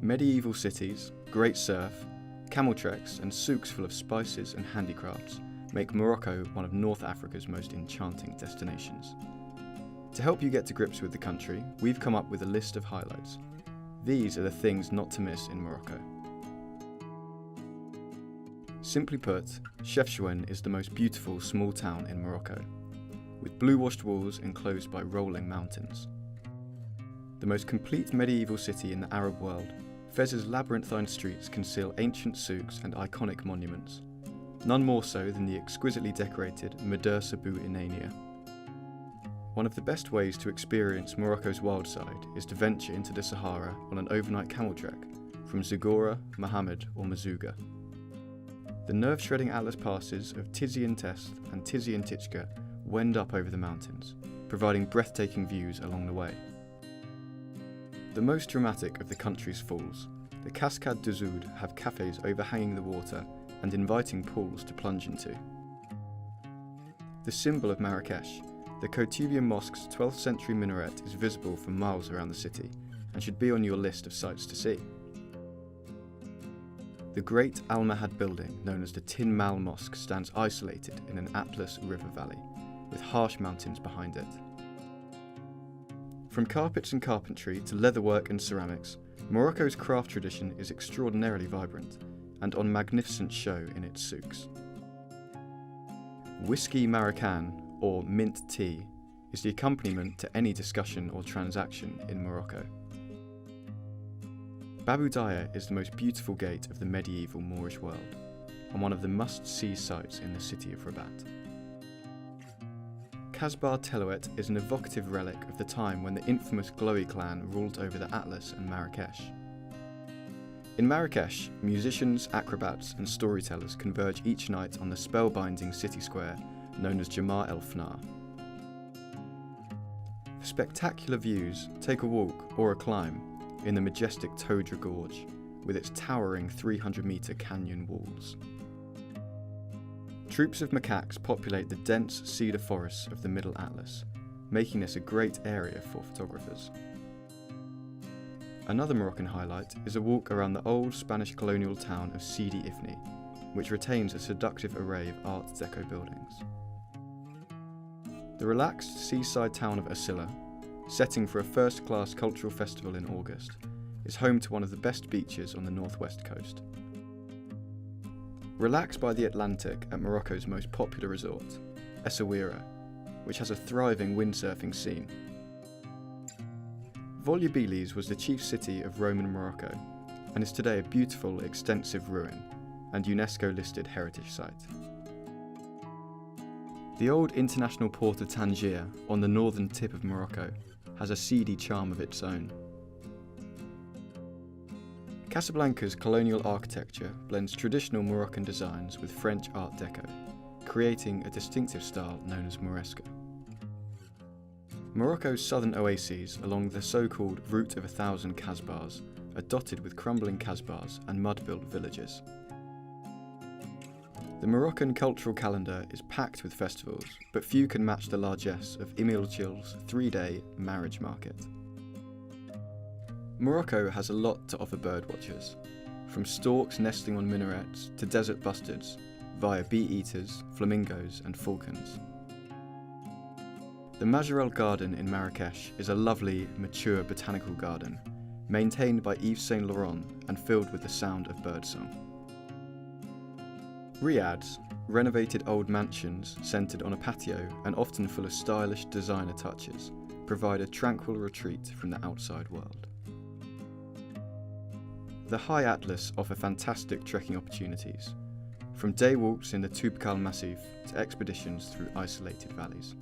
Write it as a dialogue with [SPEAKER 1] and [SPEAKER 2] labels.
[SPEAKER 1] Medieval cities, great surf, camel treks and souks full of spices and handicrafts make Morocco one of North Africa's most enchanting destinations. To help you get to grips with the country, we've come up with a list of highlights. These are the things not to miss in Morocco. Simply put, Chefchaouen is the most beautiful small town in Morocco, with blue-washed walls enclosed by rolling mountains. The most complete medieval city in the Arab world, Fez's labyrinthine streets conceal ancient souks and iconic monuments, none more so than the exquisitely decorated Madrasa Bou Inania. One of the best ways to experience Morocco's wild side is to venture into the Sahara on an overnight camel trek from Zagora, Mohammed or Mazouga. The nerve-shredding Atlas passes of Tizi Test and Tizi Tichka wend up over the mountains, providing breathtaking views along the way. The most dramatic of the country's falls, the Cascade de Zoud have cafes overhanging the water and inviting pools to plunge into. The symbol of Marrakesh, the Koutoubia Mosque's 12th century minaret is visible for miles around the city and should be on your list of sights to see. The great Al Mahad building, known as the Tin Mal Mosque, stands isolated in an Atlas river valley, with harsh mountains behind it. From carpets and carpentry to leatherwork and ceramics, Morocco's craft tradition is extraordinarily vibrant and on magnificent show in its souks. Whiskey Marokkan, or mint tea, is the accompaniment to any discussion or transaction in Morocco. Babou Daya is the most beautiful gate of the medieval Moorish world, and one of the must-see sights in the city of Rabat. Kasbah Telouet is an evocative relic of the time when the infamous Glowy clan ruled over the Atlas and Marrakesh. In Marrakesh, musicians, acrobats and storytellers converge each night on the spellbinding city square known as Jamar el Fnar. For spectacular views, take a walk or a climb in the majestic Todra Gorge with its towering 300-metre canyon walls. Troops of macaques populate the dense cedar forests of the Middle Atlas, making this a great area for photographers. Another Moroccan highlight is a walk around the old Spanish colonial town of Sidi Ifni, which retains a seductive array of Art Deco buildings. The relaxed seaside town of Asila, setting for a first-class cultural festival in August, is home to one of the best beaches on the northwest coast. Relax by the Atlantic at Morocco's most popular resort, Essaouira, which has a thriving windsurfing scene. Volubilis was the chief city of Roman Morocco and is today a beautiful, extensive ruin and UNESCO-listed heritage site. The old international port of Tangier, on the northern tip of Morocco, has a seedy charm of its own. Casablanca's colonial architecture blends traditional Moroccan designs with French Art Deco, creating a distinctive style known as Moresque. Morocco's southern oases along the so-called Route of 1,000 Kasbahs are dotted with crumbling kasbahs and mud-built villages. The Moroccan cultural calendar is packed with festivals, but few can match the largesse of Emile Chill's 3-day marriage market. Morocco has a lot to offer birdwatchers, from storks nesting on minarets to desert bustards, via bee-eaters, flamingos and falcons. The Majorelle Garden in Marrakesh is a lovely, mature botanical garden, maintained by Yves Saint Laurent and filled with the sound of birdsong. Riad's renovated old mansions centred on a patio and often full of stylish designer touches provide a tranquil retreat from the outside world. The High Atlas offer fantastic trekking opportunities, from day walks in the Toubkal Massif to expeditions through isolated valleys.